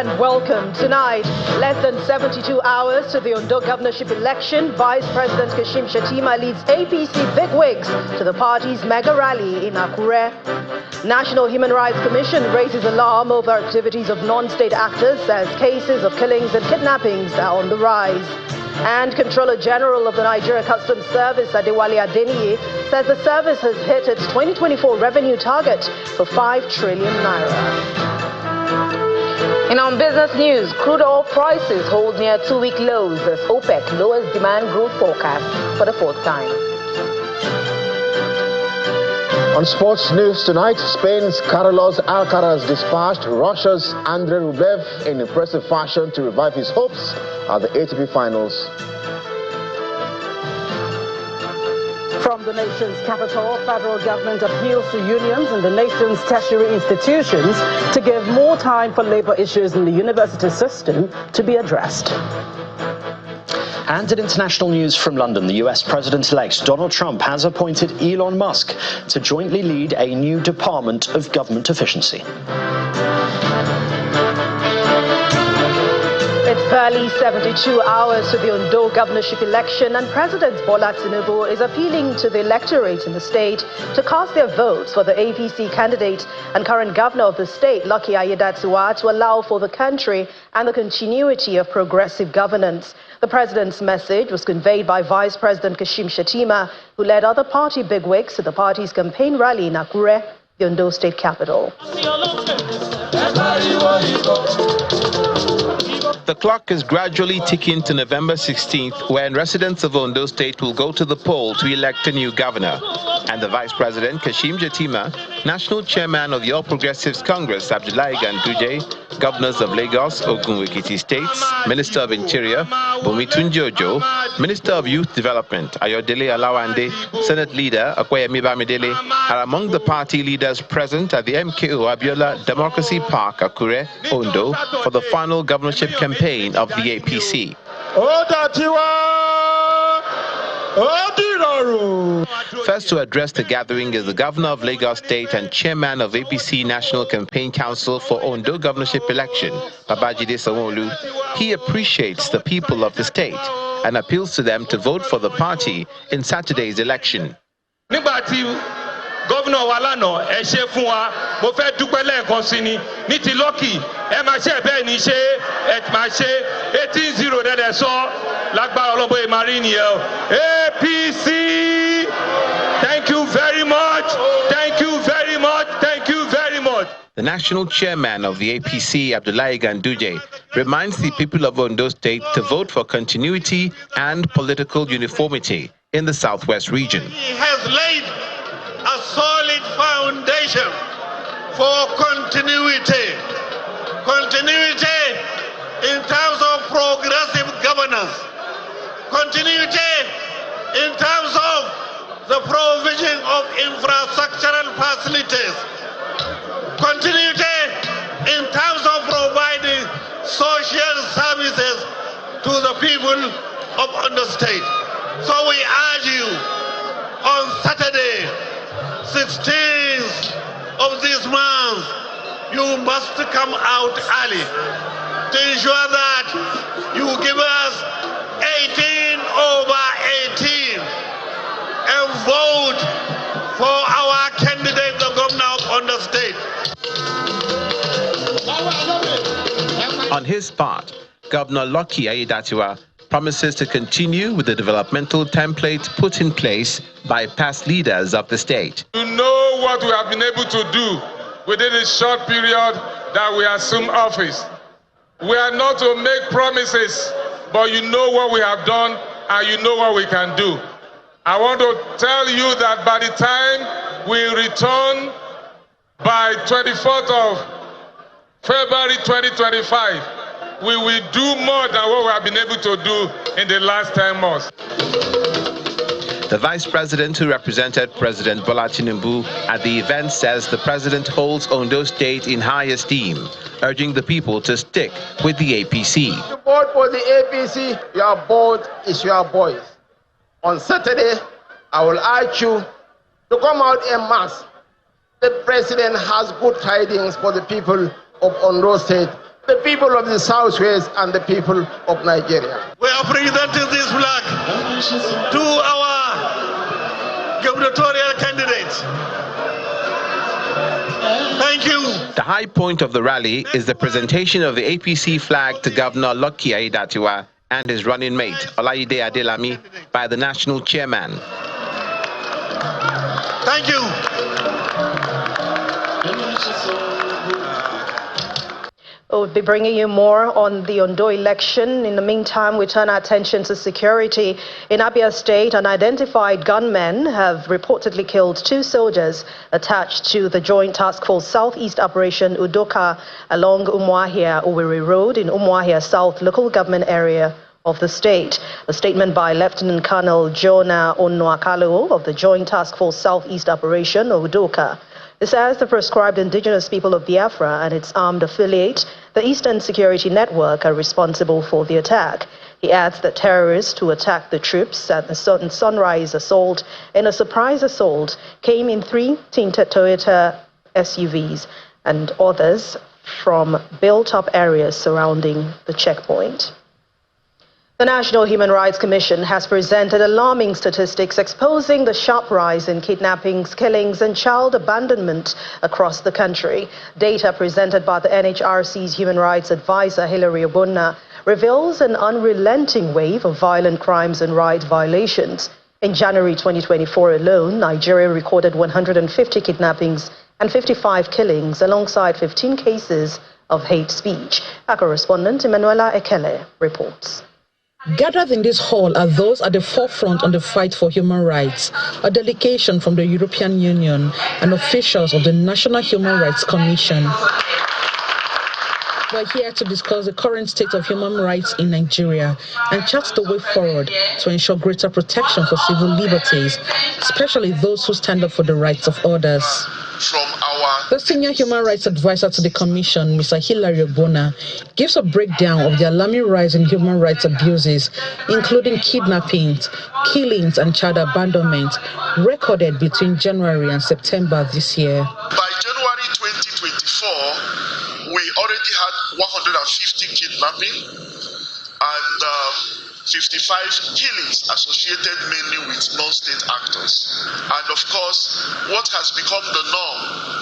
and welcome. Tonight, less than 72 hours to the Ondo governorship election, Vice President Kashim Shettima leads APC bigwigs to the party's mega rally in Akure. National Human Rights Commission raises alarm over activities of non-state actors as cases of killings and kidnappings are on the rise. And Controller General of the Nigeria Customs Service, Adewale Adeniyi, says the service has hit its 2024 revenue target for 5 trillion naira. In our business news, crude oil prices hold near 2-week lows as OPEC lowers demand growth forecast for the 4th time. On sports news tonight, Spain's Carlos Alcaraz dispatched Russia's Andrei Rublev in impressive fashion to revive his hopes at the ATP Finals. From the nation's capital, federal government appeals to unions and the nation's tertiary institutions to give more time for labor issues in the university system to be addressed. And in international news from London, the US President-elect Donald Trump has appointed Elon Musk to jointly lead a new Department of Government Efficiency. It's barely 72 hours to the Ondo governorship election, and President Bola Tinubu is appealing to the electorate in the state to cast their votes for the APC candidate and current governor of the state, Lucky Aiyedatiwa, to allow for the country and the continuity of progressive governance. The president's message was conveyed by Vice President Kashim Shettima, who led other party bigwigs to the party's campaign rally in Akure, the Ondo state capital. The clock is gradually ticking to November 16th, when residents of Ondo State will go to the poll to elect a new governor. And the Vice President, Kashim Shettima, National Chairman of the All Progressives Congress, Abdullahi Ganduje, Governors of Lagos, Ogun Ekiti States, Minister of Interior, Bumi Tunji-Ojo, Minister of Youth Development, Ayodele Alawande, Senate Leader, Okoyemi Bamidele, are among the party leaders present at the MKO Abiola Democracy Park, Akure, Ondo, for the final governorship campaign of the APC. First to address the gathering is the Governor of Lagos State and Chairman of APC National Campaign Council for Ondo governorship election, Babajide Sanwo-Olu. He appreciates the people of the state and appeals to them to vote for the party in Saturday's election. Governor Walano, ẹ ṣé fún wa, mo fẹ́ dúpẹ́ lẹ́ẹ̀kan sí ni, ní ti Lucky, ẹ máa ṣe bẹ́ẹ̀ ní ṣe, ẹ máa ṣe 18-0 dẹ́dẹ̀ sọ, lágbára ọlọ́bọ̀ ìmarí nìyẹn. APC, thank you very much, thank you very much, thank you very much. The national chairman of the APC, Abdullahi Ganduje, reminds the people of Ondo State to vote for continuity and political uniformity in the southwest region. He has laid a solid foundation for continuity. Continuity in terms of progressive governance. Continuity in terms of the provision of infrastructural facilities. Continuity in terms of providing social services to the people of Ondo State. So we urge you on Saturday, 16th of this month, you must come out early to ensure that you give us 18/18 and vote for our candidate, the governor of Ondo State. On his part, Governor Lucky Aiyedatiwa promises to continue with the developmental template put in place by past leaders of the state. You know what we have been able to do within a short period that we assume office. We are not to make promises, but you know what we have done and you know what we can do. I want to tell you that by the time we return by 24th of February 2025, we will do more than what we have been able to do in the last 10 months. The vice president who represented President Bola Tinubu at the event says the president holds Ondo State in high esteem, urging the people to stick with the APC. You vote for the APC, your vote is your voice. On Saturday, I will urge you to come out en masse. The president has good tidings for the people of Ondo State. The people of the Southwest and the people of Nigeria. We are presenting this flag to our gubernatorial candidate. Thank you. The high point of the rally is the presentation of the APC flag to Governor Lucky Aiyedatiwa and his running mate, Olayide Adelami, by the national chairman. Thank you. We'll be bringing you more on the Ondo election. In the meantime, we turn our attention to security. In Abia State, unidentified gunmen have reportedly killed 2 soldiers attached to the Joint Task Force Southeast Operation Udoka along Umuahia-Owerri Road in Umuahia South local government area of the state. A statement by Lieutenant Colonel Jonah Onuakalo of the Joint Task Force Southeast Operation Udoka. It says the proscribed indigenous people of Biafra and its armed affiliate, the Eastern Security Network, are responsible for the attack. He adds that terrorists who attacked the troops at the Sunrise assault and a surprise assault came in 3 tinted Toyota SUVs and others from built-up areas surrounding the checkpoint. The National Human Rights Commission has presented alarming statistics exposing the sharp rise in kidnappings, killings, and child abandonment across the country. Data presented by the NHRC's Human Rights Advisor, Hilary Obonna, reveals an unrelenting wave of violent crimes and right violations. In January 2024 alone, Nigeria recorded 150 kidnappings and 55 killings, alongside 15 cases of hate speech. Our correspondent, Emanuela Ekele, reports. Gathered in this hall are those at the forefront on the fight for human rights, a delegation from the European Union and officials of the National Human Rights Commission. We're here to discuss the current state of human rights in Nigeria and chart the way forward to ensure greater protection for civil liberties, especially those who stand up for the rights of others. The senior human rights advisor to the Commission, Mr. Hilary Obonna, gives a breakdown of the alarming rise in human rights abuses, including kidnappings, killings, and child abandonment, recorded between January and September this year. By January 2024, we already had 150 kidnapping and 55 killings associated mainly with non-state actors. And of course, what has become the norm,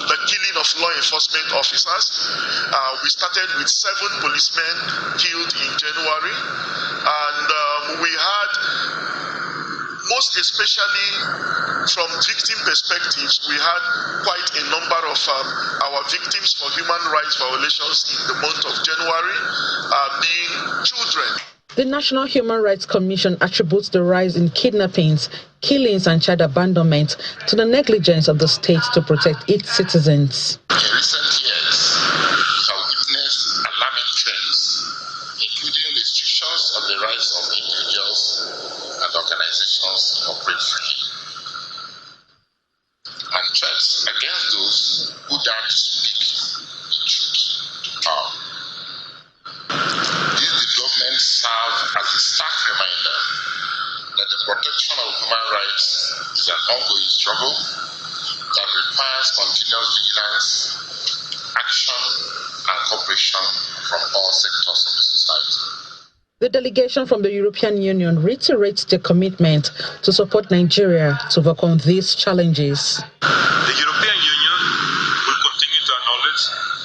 the killing of law enforcement officers. We started with 7 policemen killed in January, and we had, most especially from victim perspectives, we had quite a number of our victims for human rights violations in the month of January being children. The National Human Rights Commission attributes the rise in kidnappings, killings, and child abandonment to the negligence of the state to protect its citizens. In recent years, we have witnessed alarming trends, including restrictions on the rights of individuals and organizations to operate freely, and threats against those who dare to speak the truth to power. These developments serve as a stark reminder that the protection of human rights is an ongoing struggle that requires continuous vigilance, action, and cooperation from all sectors of the society. The delegation from the European Union reiterates their commitment to support Nigeria to overcome these challenges. The European Union will continue to acknowledge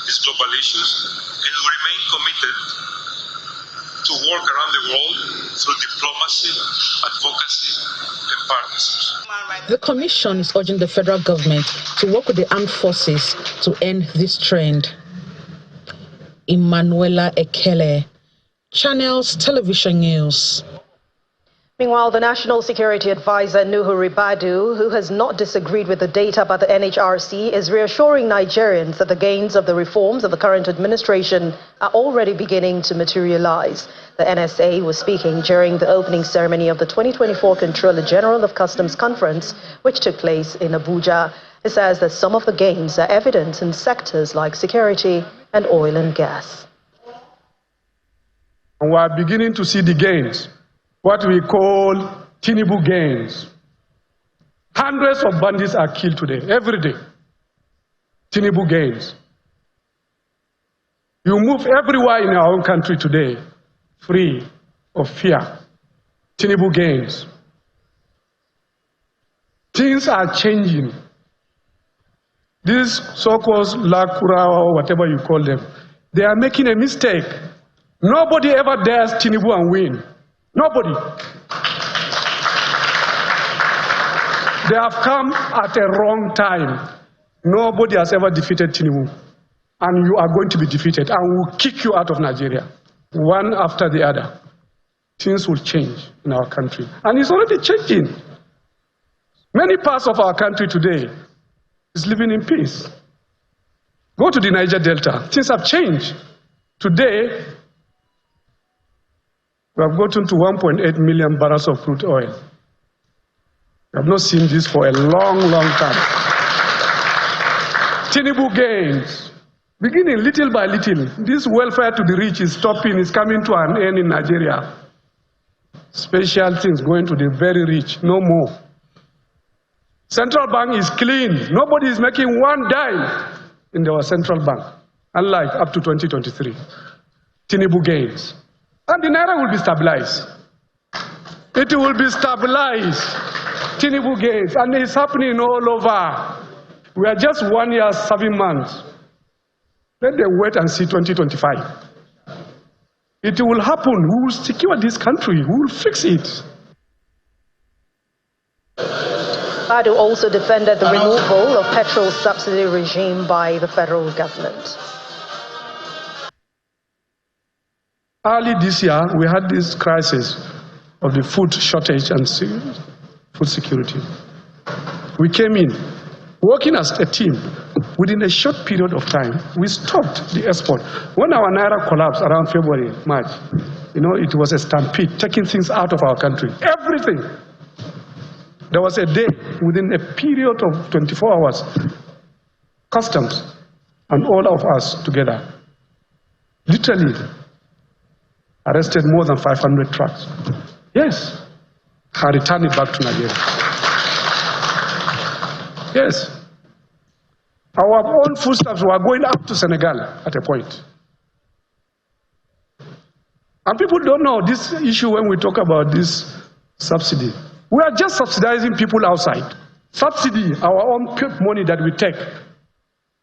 these global issues and will remain committed to work around the world through diplomacy, advocacy, and partnerships. The Commission is urging the federal government to work with the armed forces to end this trend. Emanuela Ekele, Channels Television News. Meanwhile, the National Security Advisor Nuhu Ribadu, who has not disagreed with the data by the NHRC, is reassuring Nigerians that the gains of the reforms of the current administration are already beginning to materialize. The NSA was speaking during the opening ceremony of the 2024 Controller General of Customs Conference, which took place in Abuja. It says that some of the gains are evident in sectors like security and oil and gas. We are beginning to see the gains, what we call Tinubu gains. Hundreds of bandits are killed today, every day. Tinubu gains. You move everywhere in our own country today, free of fear. Tinubu gains. Things are changing. These so-called Lakura or whatever you call them, they are making a mistake. Nobody ever dares Tinubu and win. Nobody. They have come at a wrong time. Nobody has ever defeated Tinubu. And you are going to be defeated, and we'll kick you out of Nigeria, one after the other. Things will change in our country. And it's already changing. Many parts of our country today is living in peace. Go to the Niger Delta. Things have changed. Today, we have gotten to 1.8 million barrels of crude oil. We have not seen this for a long, long time. Tinubu gains. Beginning little by little, this welfare to the rich is stopping, is coming to an end in Nigeria. Special things going to the very rich, no more. Central bank is clean. Nobody is making one dime in our central bank, unlike up to 2023. Tinubu gains. And the Naira will be stabilized. It will be stabilized. Tinubu gains. And it's happening all over. We are just 1 year, 7 months. Let them wait and see 2025. It will happen. We will secure this country. We will fix it. Badu also defended the removal of petrol subsidy regime by the federal government. Early this year, we had this crisis of the food shortage and food security. We came in, working as a team. Within a short period of time, we stopped the export. When our Naira collapsed around February, March, it was a stampede, taking things out of our country. Everything. There was a day, within a period of 24 hours, customs and all of us together, literally arrested more than 500 trucks. Yes, and returned it back to Nigeria. Yes. Our own foodstuffs were going up to Senegal at a point. And people don't know this issue when we talk about this subsidy. We are just subsidizing people outside. Subsidy, our own money that we take,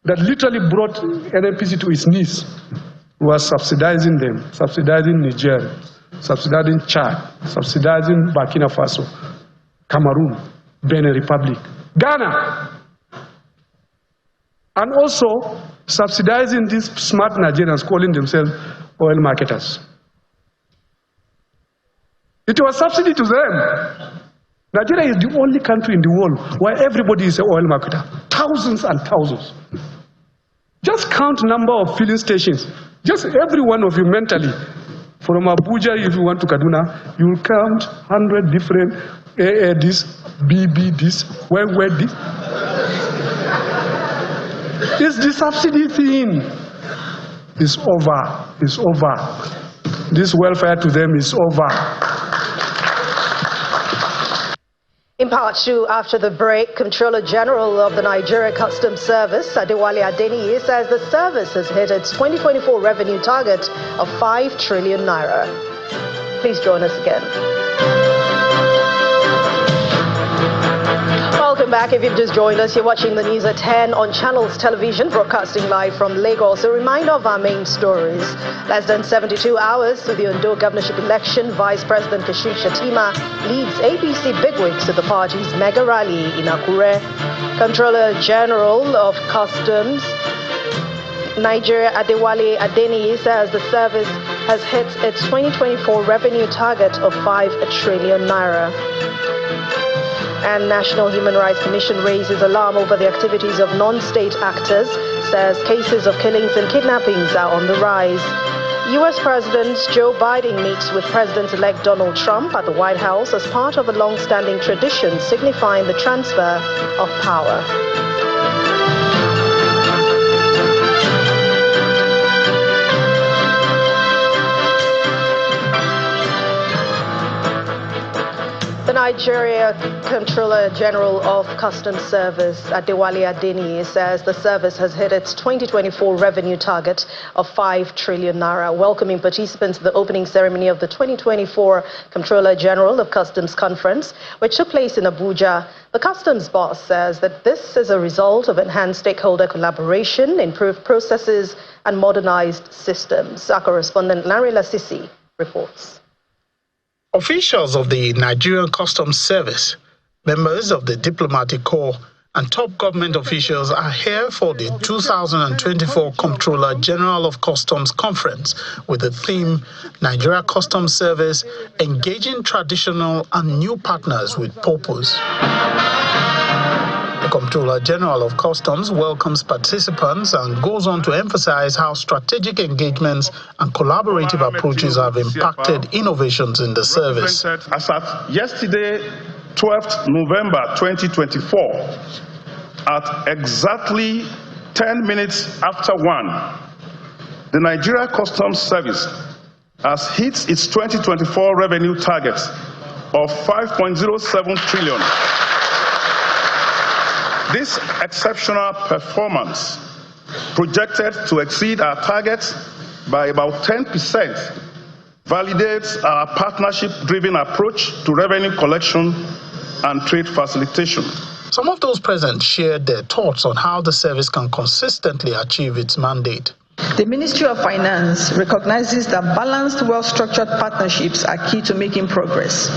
that literally brought NNPC to its knees. We are subsidizing them, subsidizing Niger, subsidizing Chad, subsidizing Burkina Faso, Cameroon, Benin Republic, Ghana. And also subsidizing these smart Nigerians calling themselves oil marketers. It was subsidy to them. Nigeria is the only country in the world where everybody is an oil marketer. Thousands and thousands. Just count number of filling stations. Just every one of you mentally. From Abuja, if you want to Kaduna, you will count 100 different AA this, BB this, where this. It's the subsidy thing. It's over. It's over. This welfare to them is over. In part two, after the break, Controller General of the Nigeria Customs Service, Adewale Adeniyi, says the service has hit its 2024 revenue target of 5 trillion naira. Please join us again. Welcome back. If you've just joined us, you're watching the news at 10 on Channels Television, broadcasting live from Lagos. A reminder of our main stories. Less than 72 hours to the Ondo governorship election, Vice President Kashim Shettima leads APC bigwigs to the party's mega rally in Akure. Controller General of Customs, Nigeria Adewale Adeniyi, says the service has hit its 2024 revenue target of 5 trillion naira. And National Human Rights Commission raises alarm over the activities of non-state actors, says cases of killings and kidnappings are on the rise. U.S. President Joe Biden meets with President-elect Donald Trump at the White House as part of a long-standing tradition signifying the transfer of power. The Nigeria Comptroller General of Customs Service, Adewale Adeniyi, says the service has hit its 2024 revenue target of 5 trillion naira. Welcoming participants to the opening ceremony of the 2024 Comptroller General of Customs Conference, which took place in Abuja, the customs boss says that this is a result of enhanced stakeholder collaboration, improved processes, and modernized systems. Our correspondent Larry Lasisi reports. Officials of the Nigerian Customs Service, members of the Diplomatic Corps, and top government officials are here for the 2024 Comptroller General of Customs Conference with the theme Nigeria Customs Service Engaging Traditional and New Partners with Purpose. The Comptroller General of Customs welcomes participants and goes on to emphasize how strategic engagements and collaborative approaches have impacted innovations in the service. As at yesterday, 12th November 2024, at exactly 10 minutes after 1, the Nigeria Customs Service has hit its 2024 revenue target of 5.07 trillion. This exceptional performance, projected to exceed our target by about 10%, validates our partnership-driven approach to revenue collection and trade facilitation. Some of those present shared their thoughts on how the service can consistently achieve its mandate. The Ministry of Finance recognizes that balanced, well-structured partnerships are key to making progress.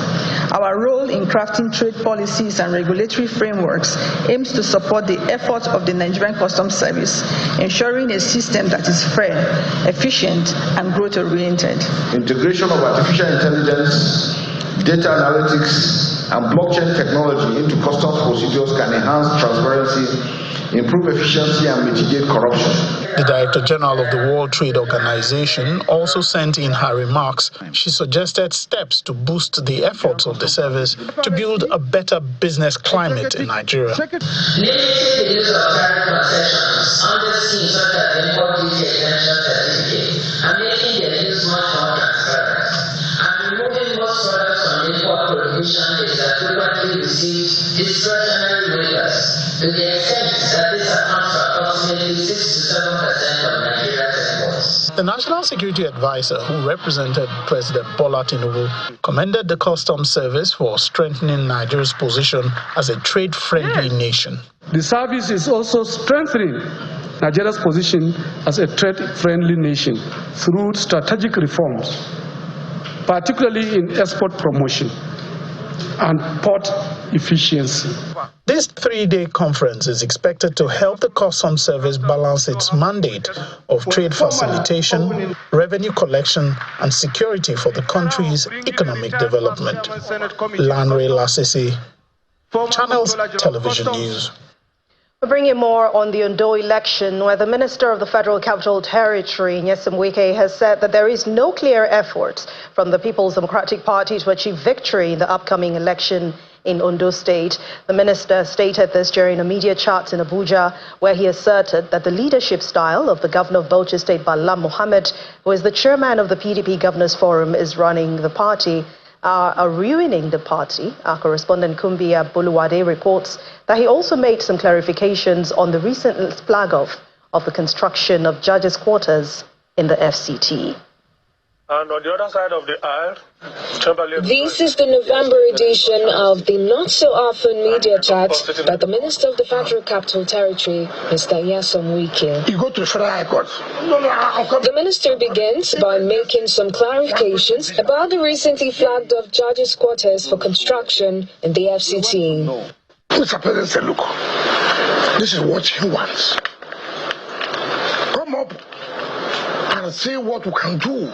Our role in crafting trade policies and regulatory frameworks aims to support the efforts of the Nigerian Customs Service, ensuring a system that is fair, efficient, and growth-oriented. Integration of artificial intelligence, data analytics, and blockchain technology into customs procedures can enhance transparency, improve efficiency, and mitigate corruption. The Director General of the World Trade Organization also sent in her remarks. She suggested steps to boost the efforts of the service to build a better business climate in Nigeria. Limiting the use of tariff concessions under schemes such as the import duty exemption certificate and making their use much more transparent, and removing most products from the import prohibition list that frequently receives discretionary waivers to the extent that this accounts for approximately 6 to 7% of Nigeria's exports. The National Security Advisor, who represented President Bola Tinubu, commended the Customs Service for strengthening Nigeria's position as a trade-friendly nation. The service is also strengthening Nigeria's position as a trade-friendly nation through strategic reforms, particularly in export promotion and port efficiency. This 3-day conference is expected to help the Customs Service balance its mandate of trade facilitation, revenue collection, and security for the country's economic development. Lanre Lasisi, Channels Television News. We're bringing more on the Ondo election, where the Minister of the Federal Capital Territory, Nyesom Wike, has said that there is no clear effort from the People's Democratic Party to achieve victory in the upcoming election in Ondo State. The minister stated this during a media chat in Abuja, where he asserted that the leadership style of the governor of Bauchi State, Bala Mohammed, who is the chairman of the PDP Governors Forum, is running the party, are ruining the party. Our correspondent Kumbia Buluwade reports that he also made some clarifications on the recent flag off of the construction of judges' quarters in the FCT. And on the other side of the aisle, this is the November edition of the not-so-often media chat by the Minister of the Federal Capital Territory, Mr. Nyesom Wike. You go to the Federal High Court. The minister begins by making some clarifications about the recently flagged off judges' quarters for construction in the FCT. Mr. President said, look, this is what he wants. Come up and see what we can do.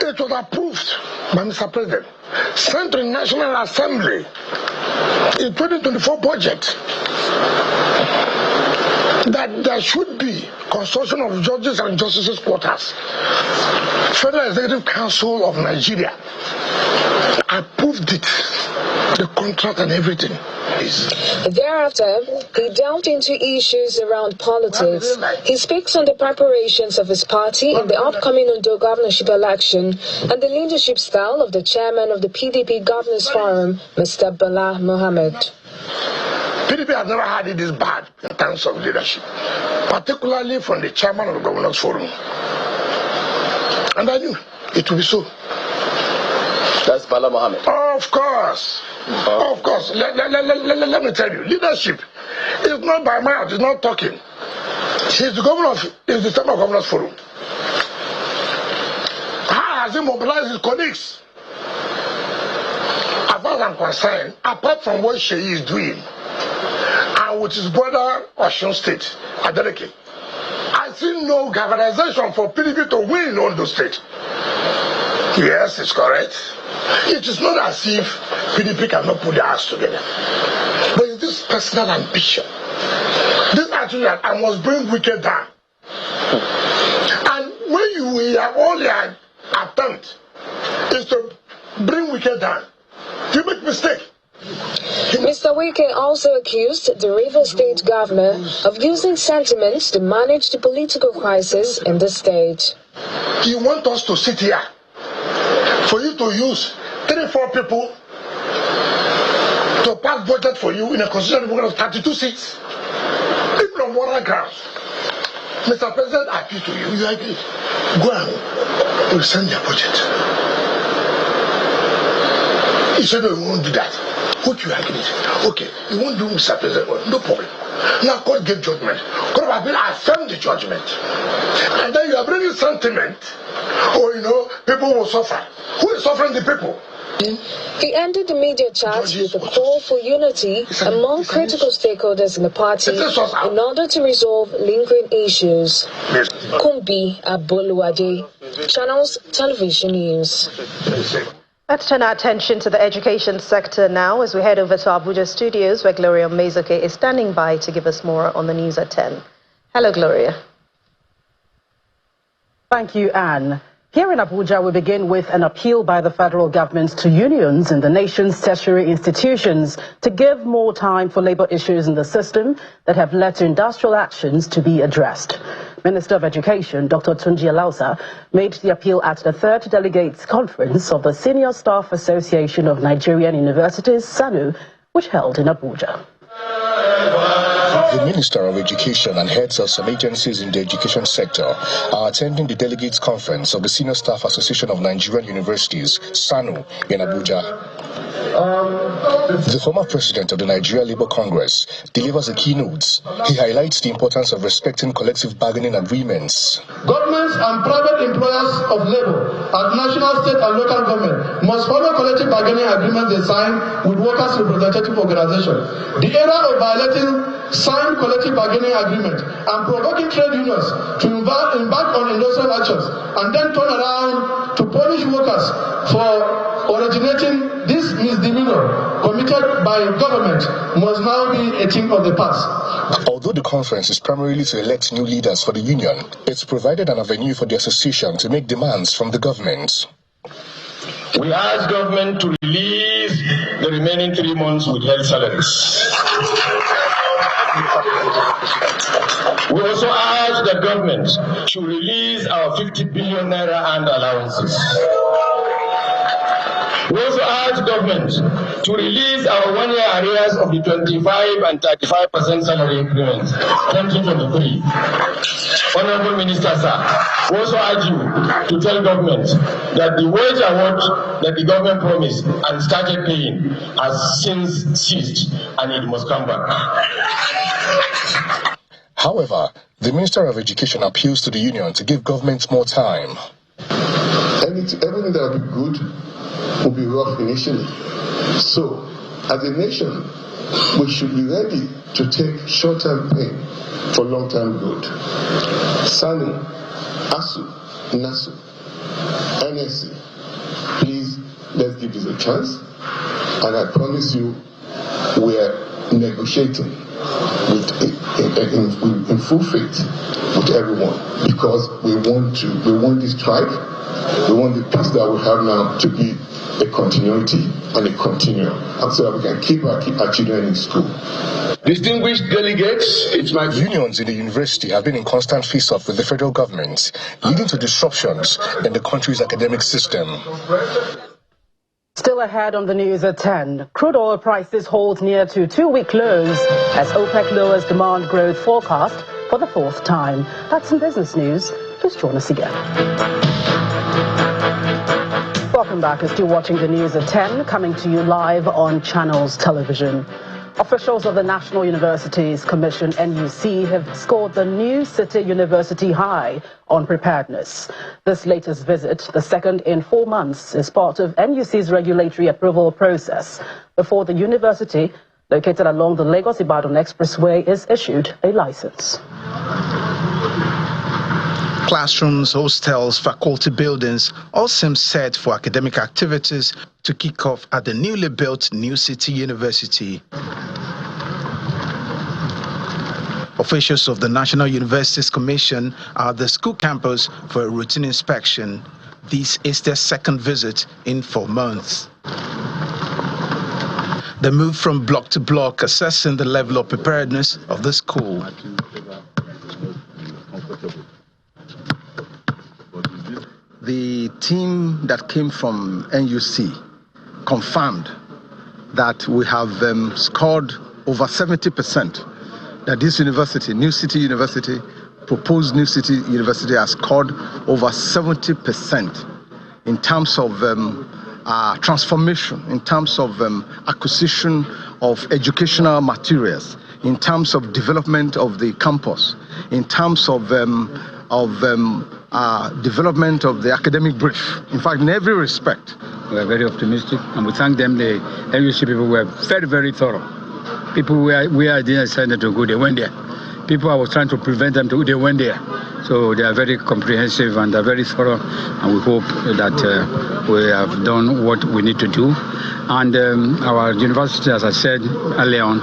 It was approved by Mr. President, sent to the National Assembly in 2024 budget that there should be construction of judges and justices' quarters. Federal Executive Council of Nigeria approved it the contract and everything. Thereafter, he delved into issues around politics. He speaks on the preparations of his party in the upcoming Ondo governorship election and the leadership style of the chairman of the PDP Governors Forum, Mr. Bala Mohammed. PDP has never had it this bad in terms of leadership, particularly from the chairman of the Governors Forum. And I knew it would be so. That's Bala Mohammed. Of course. Of course. Let me tell you, leadership is not by mouth, it's not talking. He's the chairman of Governors Forum. How has he mobilized his colleagues? As far as I'm concerned, apart from what Sheyi is doing, and with his brother Osun State, Adeleke, I see no galvanization for PDP to win in Ondo State. Yes, it's correct. It is not as if PDP cannot put their hands together. But it's this personal ambition. This attitude that I must bring wicked down. And when you hear all your attempt is to bring wicked down, you make mistake. Mr. Wike also accused the Rivers State governor of using sentiments to manage the political crisis in the state. You want us to sit here for you to use 3-4 people to pass budget for you in a constitutional of 32 seats, even on moral grounds. Mr. President, I appeal to you. You agree? Go and we'll send your budget. He said, no, we won't do that. What you agreed? Okay, you won't do Mr. President, no problem. Now court gave judgment. Court of Appeal affirmed the judgment. And then you are bringing sentiment, or people will suffer. Who is suffering? The people. He ended the media chat with a call for unity among critical stakeholders in the party in order to resolve lingering issues. Kumbi Aboluwade, Channels Television News. Let's turn our attention to the education sector now as we head over to Abuja studios where Gloria Mezoke is standing by to give us more on the news at 10. Hello, Gloria. Thank you, Anne. Here in Abuja, we begin with an appeal by the federal government to unions in the nation's tertiary institutions to give more time for labor issues in the system that have led to industrial actions to be addressed. Minister of Education, Dr. Tunji Alausa, made the appeal at the 3rd Delegates Conference of the Senior Staff Association of Nigerian Universities, SANU, which held in Abuja. The Minister of Education and heads of some agencies in the education sector are attending the Delegates Conference of the Senior Staff Association of Nigerian Universities, SANU, in Abuja. The former president of the Nigeria Labour Congress delivers a keynote. He highlights the importance of respecting collective bargaining agreements. Governments and private employers of labor at national, state and local government must follow collective bargaining agreements they sign with workers' representative organizations. The era of violating signed collective bargaining agreement and provoking trade unions to embark on industrial actions and then turn around to punish workers for originating this misdemeanor committed by government must now be a thing of the past. Although the conference is primarily to elect new leaders for the union, it's provided an avenue for the association to make demands from the government. We ask government to release the remaining 3 months withheld salaries. We also ask the government to release our 50 billion naira and allowances. We also ask government to release our 1-year arrears of the 25 and 35% salary increments, 2023. Honorable Minister, sir, we also urge you to tell government that the wage award that the government promised and started paying has since ceased and it must come back. However, the Minister of Education appeals to the union to give government more time. Everything that will be good will be rough initially. So, as a nation, we should be ready to take short-term pain for long-term good. SANU, ASU, NASU, NSC, please, let's give this a chance. And I promise you, we are negotiating with in full faith with everyone, because we want this strike, we want the peace that we have now to be a continuity and a continuum, and so that we can keep our children in school. Distinguished delegates, it's my unions in the university have been in constant face-off with the federal government, leading to disruptions in the country's academic system. Still ahead on the news at 10, crude oil prices hold near to two-week lows as OPEC lowers demand growth forecast for the fourth time. That's in business news. Please join us again. Welcome back. You're still watching the news at 10, coming to you live on Channels Television. Officials of the National Universities Commission, NUC, have scored the new City University high on preparedness. This latest visit, the second in 4 months, is part of NUC's regulatory approval process before the university, located along the Lagos-Ibadan Expressway, is issued a license. Classrooms, hostels, faculty buildings all seem set for academic activities to kick off at the newly built New City University. Officials of the National Universities Commission are at the school campus for a routine inspection. This is their second visit in 4 months. They move from block to block, assessing the level of preparedness of the school. The team that came from NUC confirmed that we have scored over 70%, that this university, New City University, proposed New City University, has scored over 70% in terms of transformation, in terms of acquisition of educational materials, in terms of development of the campus, in terms of development of the academic brief. In fact, in every respect. We are very optimistic, and we thank them. The NUC people were very, very thorough. People we didn't send them to go, they went there. People I was trying to prevent them to go, they went there. So they are very comprehensive and they're very thorough, and we hope that we have done what we need to do. And our university, as I said earlier on,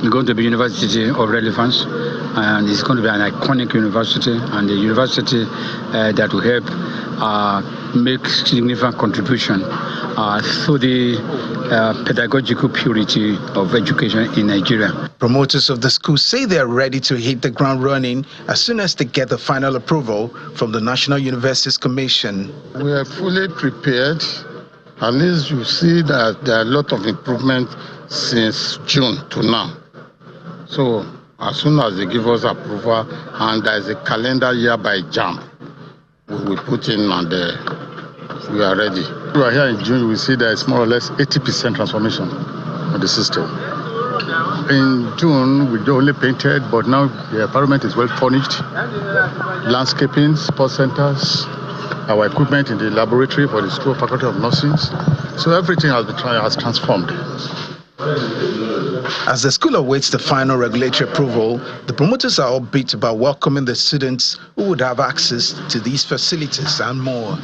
is going to be a university of relevance, and it's going to be an iconic university, and the university that will help make significant contribution to the pedagogical purity of education in Nigeria. Promoters of the school say they are ready to hit the ground running as soon as they get the final approval from the National Universities Commission. We are fully prepared. At least you see that there are a lot of improvement since June to now. So as soon as they give us approval, and there is a calendar year by JAMB, we will put in, and we are ready. We are here in June, we see there is more or less 80% transformation of the system. In June, we only painted, but now the environment is well furnished. Landscaping, sports centers, our equipment in the laboratory for the School of Faculty of Nursing. So everything has transformed. As the school awaits the final regulatory approval, the promoters are upbeat about welcoming the students who would have access to these facilities and more.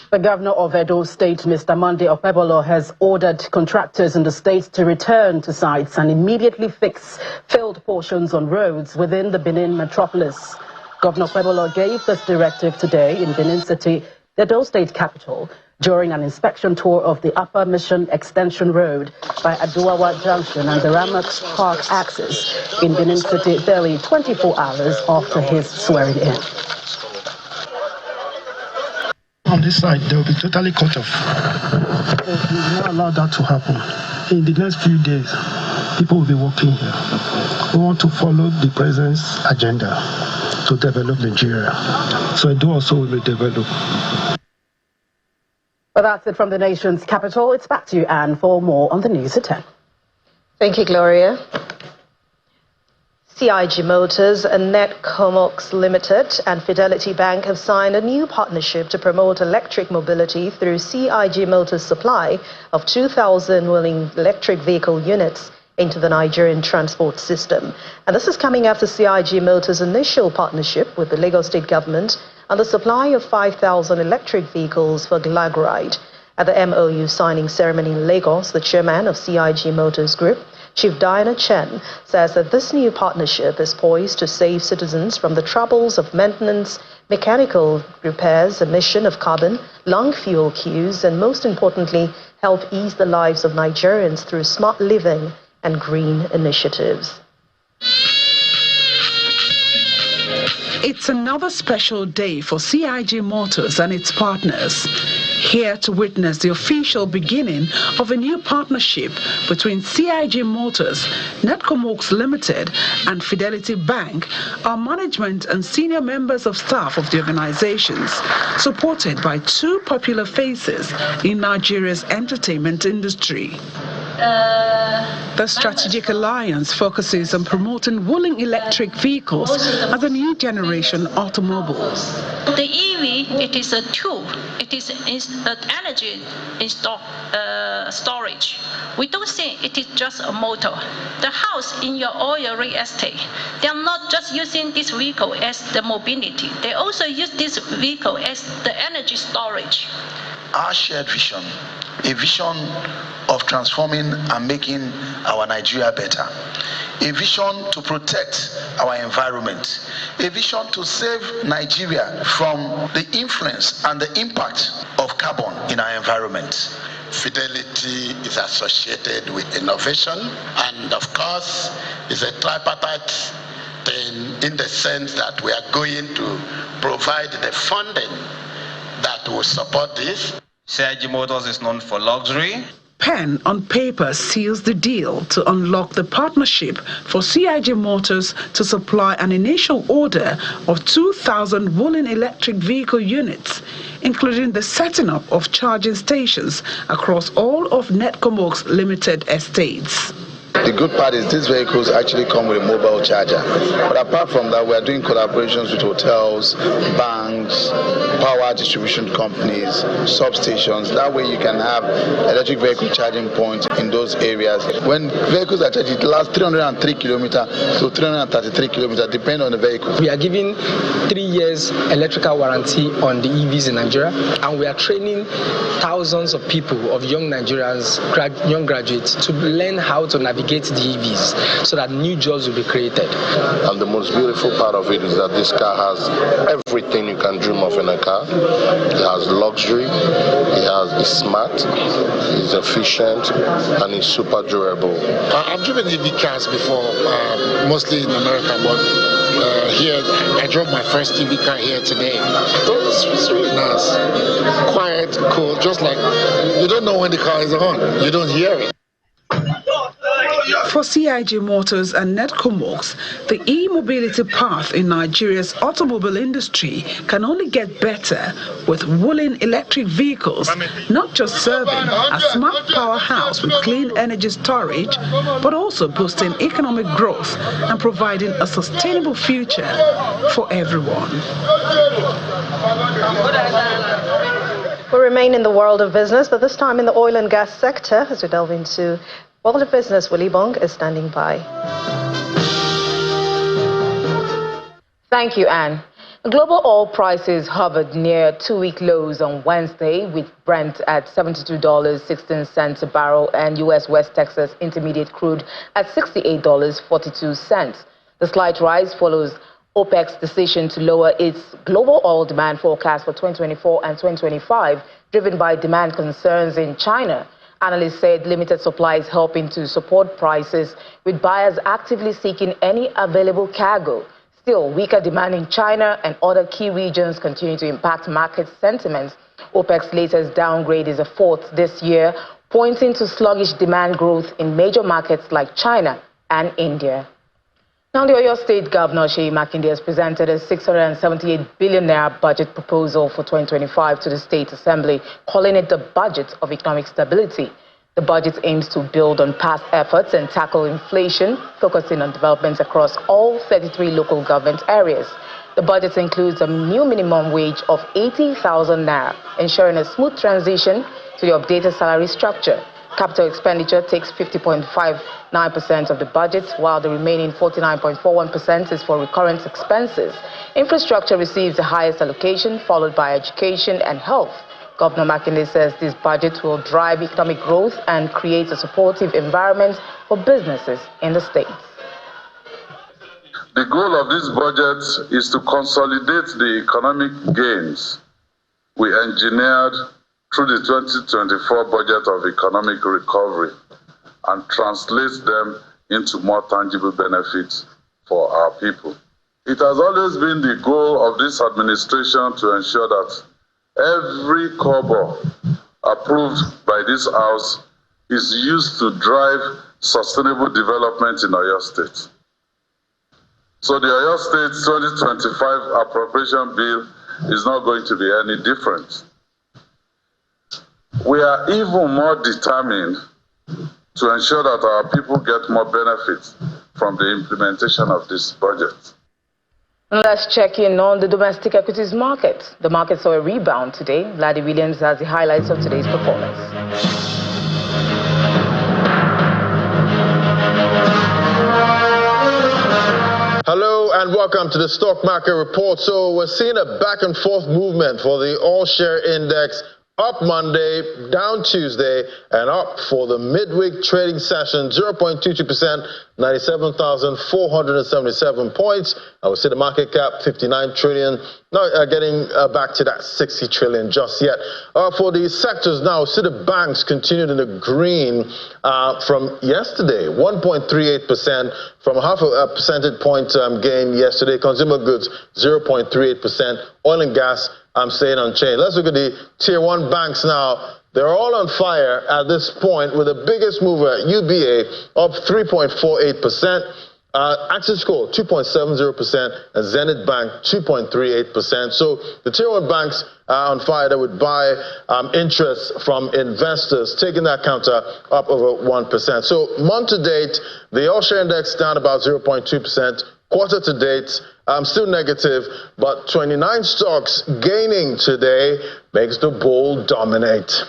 The governor of Edo State, Mr. Monday Okpebholo, has ordered contractors in the state to return to sites and immediately fix failed portions on roads within the Benin metropolis. Governor Okpebholo gave this directive today in Benin City, the Edo State capital, during an inspection tour of the Upper Mission Extension Road by Aduwawa Junction and the Ramak Park axis in Benin City barely 24 hours after his swearing in. On this side, they will be totally cut off. We will not allow that to happen. In the next few days, people will be working here. We want to follow the president's agenda to develop Nigeria. So Edo also will be developed. Well, that's it from the nation's capital. It's back to you, Anne, for more on the news at 10. Thank you, Gloria. CIG Motors and Netcomox Limited and Fidelity Bank have signed a new partnership to promote electric mobility through CIG Motors' supply of 2,000 wheeling electric vehicle units into the Nigerian transport system. And this is coming after CIG Motors' initial partnership with the Lagos State government and the supply of 5,000 electric vehicles for Glagride. At the MOU signing ceremony in Lagos, the chairman of CIG Motors Group, Chief Diana Chen says that this new partnership is poised to save citizens from the troubles of maintenance, mechanical repairs, emission of carbon, long fuel queues, and most importantly, help ease the lives of Nigerians through smart living and green initiatives. It's another special day for CIG Motors and its partners. Here to witness the official beginning of a new partnership between CIG Motors, Netcomox Limited, and Fidelity Bank are management and senior members of staff of the organizations, supported by two popular faces in Nigeria's entertainment industry. The strategic alliance focuses on promoting wooling electric vehicles as a new generation automobile. The EV, it is a tool. It is an energy storage. We don't think it is just a motor. The house in your oil real estate, they are not just using this vehicle as the mobility. They also use this vehicle as the energy storage. Our shared vision, a vision of transforming and making our Nigeria better, a vision to protect our environment, a vision to save Nigeria from the influence and the impact of carbon in our environment. Fidelity is associated with innovation, and of course, is a tripartite thing in the sense that we are going to provide the funding that will support this. CIG Motors is known for luxury. Pen on paper seals the deal to unlock the partnership for CIG Motors to supply an initial order of 2,000 wooling electric vehicle units, including the setting up of charging stations across all of Netcomox Limited estates. The good part is these vehicles actually come with a mobile charger. But apart from that, we are doing collaborations with hotels, banks, power distribution companies, substations. That way you can have electric vehicle charging points in those areas. When vehicles are charged, it lasts 303 kilometers to 333 kilometers, depending on the vehicle. We are giving 3 years electrical warranty on the EVs in Nigeria, and we are training thousands of people, of young Nigerians, young graduates, to learn how to navigate the EVs so that new jobs will be created. And the most beautiful part of it is that this car has everything you can dream of in a car. It has luxury, it's smart, it's efficient, and it's super durable. I've driven EV cars before, mostly in America, but here I drove my first EV car here today. It's really nice, quiet, cool, just like you don't know when the car is on, you don't hear it. For CIG Motors and Netcomox, the e-mobility path in Nigeria's automobile industry can only get better with wooling electric vehicles, not just serving a smart powerhouse with clean energy storage, but also boosting economic growth and providing a sustainable future for everyone. We remain in the world of business, but this time in the oil and gas sector, as we delve into world of business. Willie Bong is standing by. Thank you, Anne. Global oil prices hovered near two-week lows on Wednesday, with Brent at $72.16 a barrel and U.S. West Texas Intermediate crude at $68.42. The slight rise follows OPEC's decision to lower its global oil demand forecast for 2024 and 2025, driven by demand concerns in China. Analysts said limited supply is helping to support prices, with buyers actively seeking any available cargo. Still, weaker demand in China and other key regions continue to impact market sentiment. OPEC's latest downgrade is a fourth this year, pointing to sluggish demand growth in major markets like China and India. Now, the Oyo State Governor, Seyi Makinde, has presented a 678 billion naira budget proposal for 2025 to the State Assembly, calling it the budget of economic stability. The budget aims to build on past efforts and tackle inflation, focusing on developments across all 33 local government areas. The budget includes a new minimum wage of 80,000 naira, ensuring a smooth transition to the updated salary structure. Capital expenditure takes 50.59% of the budget, while the remaining 49.41% is for recurrent expenses. Infrastructure receives the highest allocation, followed by education and health. Governor Makinde says this budget will drive economic growth and create a supportive environment for businesses in the state. The goal of this budget is to consolidate the economic gains we engineered through the 2024 budget of economic recovery and translate them into more tangible benefits for our people. It has always been the goal of this administration to ensure that every kobo approved by this House is used to drive sustainable development in Oyo State. So the Oyo State 2025 appropriation bill is not going to be any different. We are even more determined to ensure that our people get more benefits from the implementation of this budget. Let's check in on the domestic equities market. The market saw a rebound today. Ladi Williams has the highlights of today's performance. Hello and welcome to the stock market report. So we're seeing a back and forth movement for the all share index. Up Monday, down Tuesday, and up for the midweek trading session, 0.22%, 97,477 points. I would say the market cap, 59 trillion. Not getting back to that 60 trillion just yet. For the sectors now, see the banks continued in the green from yesterday, 1.38%, from half a percentage point gain yesterday. Consumer goods, 0.38%. Oil and gas, I'm staying unchanged. Let's look at the tier one banks now. They're all on fire at this point, with the biggest mover, UBA, up 3.48%. Access Score, 2.70%, and Zenith Bank, 2.38%. So the tier one banks are on fire. That would buy interest from investors, taking that counter up over 1%. So month to date, the all-share index down about 0.2%. Quarter to date, still negative, but 29 stocks gaining today makes the bull dominate.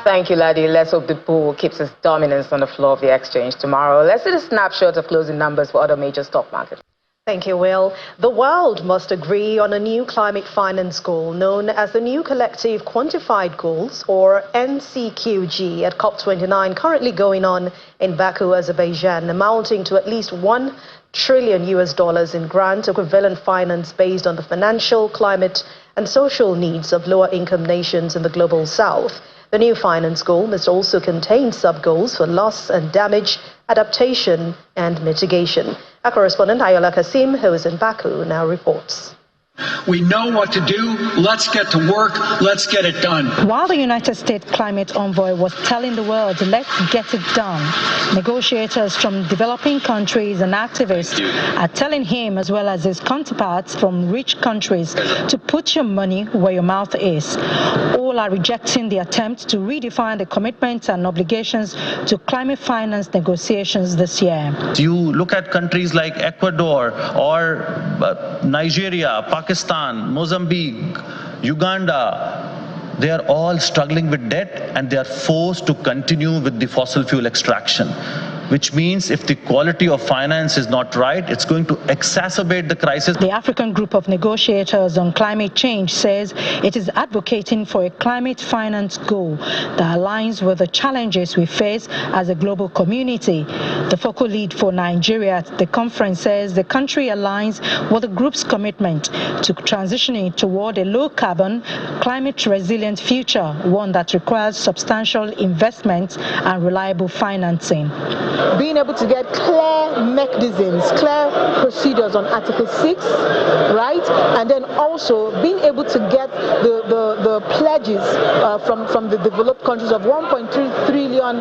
Thank you, Ladi. Let's hope the bull keeps its dominance on the floor of the exchange tomorrow. Let's see the snapshot of closing numbers for other major stock markets. Thank you, Will. The world must agree on a new climate finance goal known as the New Collective Quantified Goals, or NCQG, at COP29, currently going on in Baku, Azerbaijan, amounting to at least $1 trillion in grant equivalent finance based on the financial, climate, and social needs of lower-income nations in the global south. The new finance goal must also contain sub-goals for loss and damage, adaptation, and mitigation. Our correspondent Ayola Kasim, who is in Baku, now reports. We know what to do. Let's get to work. Let's get it done. While the United States climate envoy was telling the world, let's get it done, negotiators from developing countries and activists are telling him, as well as his counterparts from rich countries, to put your money where your mouth is. All are rejecting the attempt to redefine the commitments and obligations to climate finance negotiations this year. You look at countries like Ecuador or Nigeria, Pakistan, Mozambique, Uganda, they are all struggling with debt and they are forced to continue with the fossil fuel extraction, which means if the quality of finance is not right, it's going to exacerbate the crisis. The African Group of Negotiators on Climate Change says it is advocating for a climate finance goal that aligns with the challenges we face as a global community. The focal lead for Nigeria at the conference says the country aligns with the group's commitment to transitioning toward a low-carbon, climate-resilient future, one that requires substantial investment and reliable financing. Being able to get clear mechanisms, clear procedures on Article 6, right? And then also being able to get the pledges from the developed countries of 1.3 trillion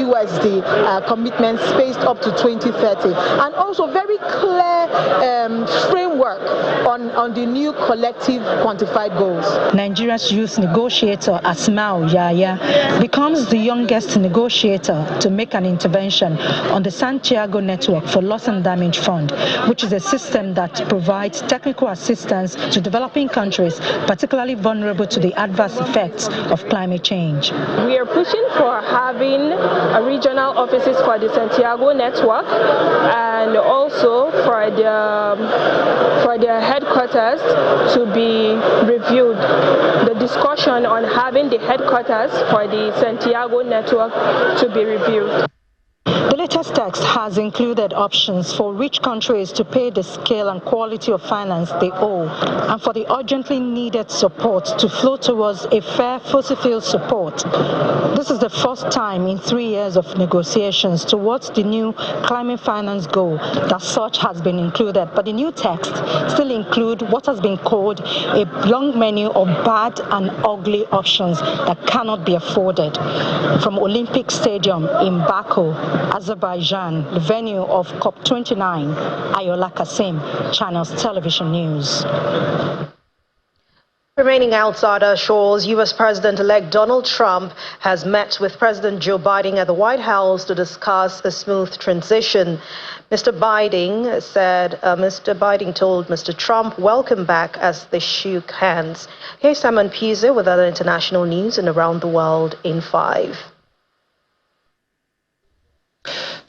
USD commitments spaced up to 2030. And also very clear framework on the new collective quantified goals. Nigeria's youth negotiator Asmau Yaya becomes the youngest negotiator to make an intervention on the Santiago Network for Loss and Damage Fund, which is a system that provides technical assistance to developing countries, particularly vulnerable to the adverse effects of climate change. We are pushing for having regional offices for the Santiago Network and also for their headquarters to be reviewed. The discussion on having the headquarters for the Santiago Network to be reviewed. The latest text has included options for rich countries to pay the scale and quality of finance they owe, and for the urgently needed support to flow towards a fair fossil fuel support. This is the first time in 3 years of negotiations towards the new climate finance goal that such has been included, but the new text still includes what has been called a long menu of bad and ugly options that cannot be afforded. From Olympic Stadium in Baku, Azerbaijan, the venue of COP29, Ayola Kasim, Channels Television News. Remaining outside our shores, U.S. President-elect Donald Trump has met with President Joe Biden at the White House to discuss a smooth transition. Mr. Biden told Mr. Trump, welcome back, as they shook hands. Here's Simon Pisa with other international news and around the world in 5.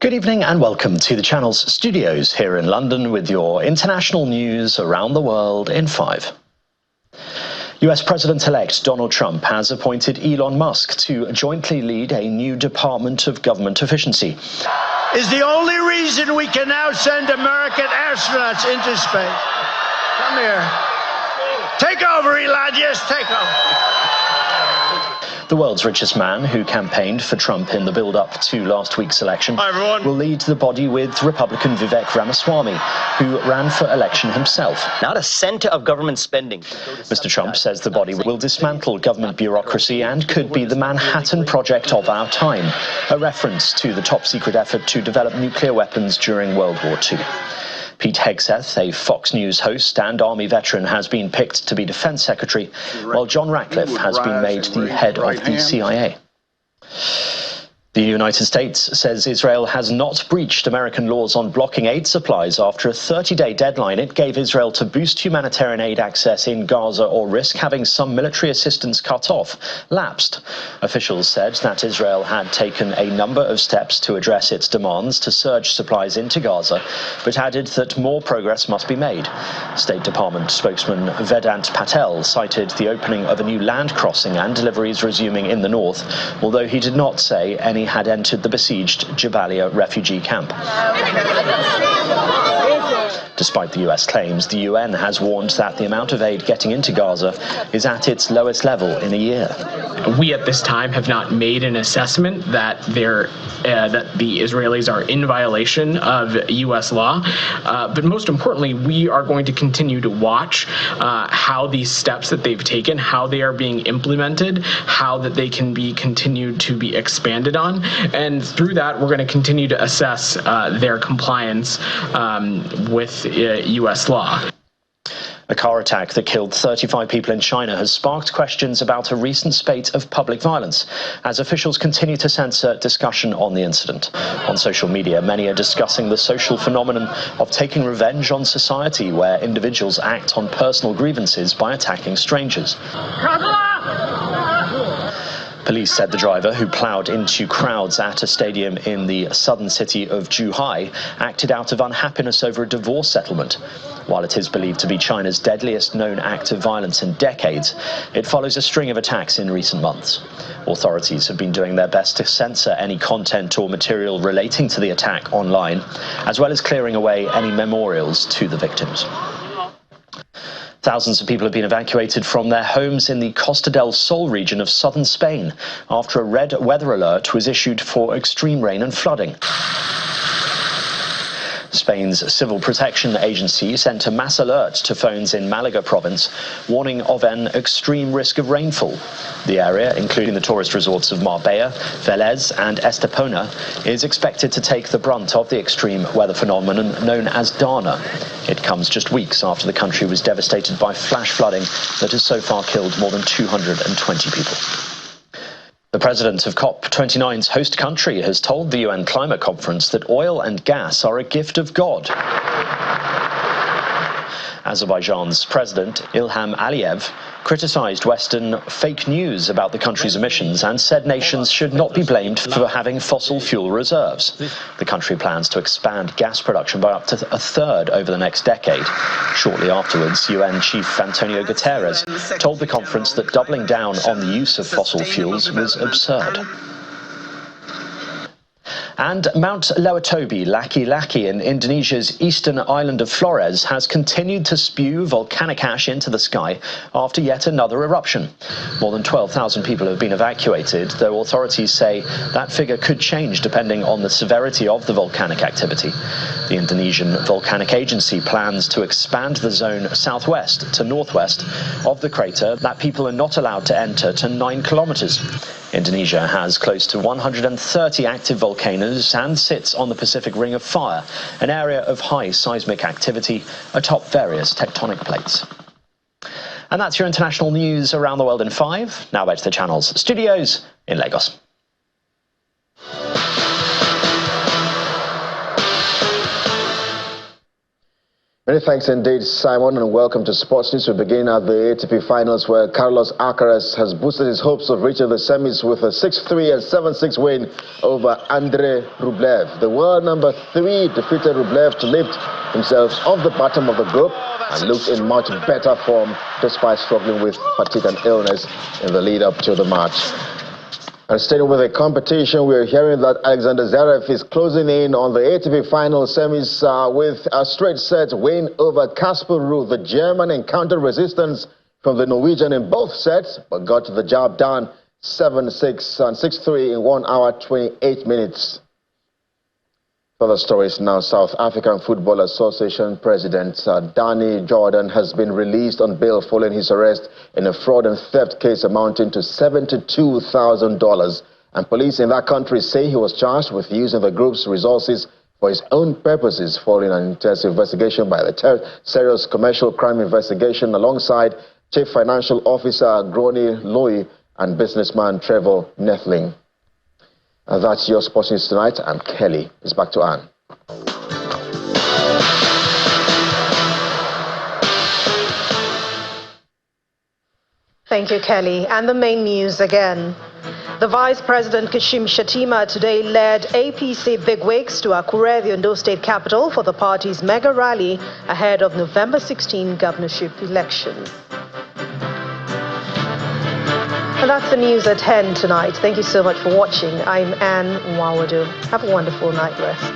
Good evening and welcome to the Channel's studios here in London with your international news around the world in 5. US President-elect Donald Trump has appointed Elon Musk to jointly lead a new Department of Government Efficiency. Is the only reason we can now send American astronauts into space. Come here. Take over, Elon. Yes, take over. The world's richest man, who campaigned for Trump in the build-up to last week's election, will lead the body with Republican Vivek Ramaswamy, who ran for election himself. Not a cent of government spending. Mr. Trump says the body will dismantle government bureaucracy and could be the Manhattan Project of our time, a reference to the top-secret effort to develop nuclear weapons during World War II. Pete Hegseth, a Fox News host and Army veteran, has been picked to be Defense Secretary, while John Ratcliffe has been made the head of the CIA. The United States says Israel has not breached American laws on blocking aid supplies after a 30-day deadline it gave Israel to boost humanitarian aid access in Gaza or risk having some military assistance cut off lapsed. Officials said that Israel had taken a number of steps to address its demands to surge supplies into Gaza, but added that more progress must be made. State Department spokesman Vedant Patel cited the opening of a new land crossing and deliveries resuming in the north, although he did not say any had entered the besieged Jabalia refugee camp. Despite the US claims, the UN has warned that the amount of aid getting into Gaza is at its lowest level in a year. We at this time have not made an assessment that the Israelis are in violation of US law, but most importantly, we are going to continue to watch how these steps that they've taken, how they are being implemented, how that they can be continued to be expanded on, and through that we're going to continue to assess their compliance with US law. A car attack that killed 35 people in China has sparked questions about a recent spate of public violence, as officials continue to censor discussion on the incident. On social media, many are discussing the social phenomenon of taking revenge on society, where individuals act on personal grievances by attacking strangers. Police said the driver, who ploughed into crowds at a stadium in the southern city of Zhuhai, acted out of unhappiness over a divorce settlement. While it is believed to be China's deadliest known act of violence in decades, it follows a string of attacks in recent months. Authorities have been doing their best to censor any content or material relating to the attack online, as well as clearing away any memorials to the victims. Thousands of people have been evacuated from their homes in the Costa del Sol region of southern Spain after a red weather alert was issued for extreme rain and flooding. Spain's Civil Protection Agency sent a mass alert to phones in Malaga province, warning of an extreme risk of rainfall. The area, including the tourist resorts of Marbella, Vélez and Estepona, is expected to take the brunt of the extreme weather phenomenon known as Dana. It comes just weeks after the country was devastated by flash flooding that has so far killed more than 220 people. The president of COP29's host country has told the UN climate conference that oil and gas are a gift of God. Azerbaijan's president, Ilham Aliyev, criticized Western fake news about the country's emissions and said nations should not be blamed for having fossil fuel reserves. The country plans to expand gas production by up to a third over the next decade. Shortly afterwards, UN Chief Antonio Guterres told the conference that doubling down on the use of fossil fuels was absurd. And Mount Lewatobi, Laki-Laki in Indonesia's eastern island of Flores has continued to spew volcanic ash into the sky after yet another eruption. More than 12,000 people have been evacuated, though authorities say that figure could change depending on the severity of the volcanic activity. The Indonesian Volcanic Agency plans to expand the zone southwest to northwest of the crater that people are not allowed to enter to 9 kilometers. Indonesia has close to 130 active volcanoes and sits on the Pacific Ring of Fire, an area of high seismic activity atop various tectonic plates. And that's your international news around the world in 5. Now back to the channel's studios in Lagos. Many thanks indeed, Simon, and welcome to Sports News. We begin at the ATP Finals, where Carlos Alcaraz has boosted his hopes of reaching the semis with a 6-3 and 7-6 win over Andrei Rublev. The world number 3 defeated Rublev to lift himself off the bottom of the group and looked in much better form despite struggling with fatigue and illness in the lead-up to the match. And staying with the competition, we're hearing that Alexander Zverev is closing in on the ATP final semis with a straight set win over Casper Ruud. The German encountered resistance from the Norwegian in both sets, but got the job done 7-6 and 6-3 in 1 hour 28 minutes. Further stories now. South African Football Association President Danny Jordan has been released on bail following his arrest in a fraud and theft case amounting to $72,000. And police in that country say he was charged with using the group's resources for his own purposes following an intensive investigation by the Serious Commercial Crime Investigation alongside Chief Financial Officer Grony Loy and businessman Trevor Nethling. And that's your Sports News tonight. I'm Kelly. It's back to Anne. Thank you, Kelly. And the main news again. The Vice President Kashim Shettima today led APC bigwigs to Akure, the Ondo state capital, for the party's mega rally ahead of November 16 governorship election. And that's the news at 10 tonight. Thank you so much for watching. I'm Anne Nwawadu. Have a wonderful night rest.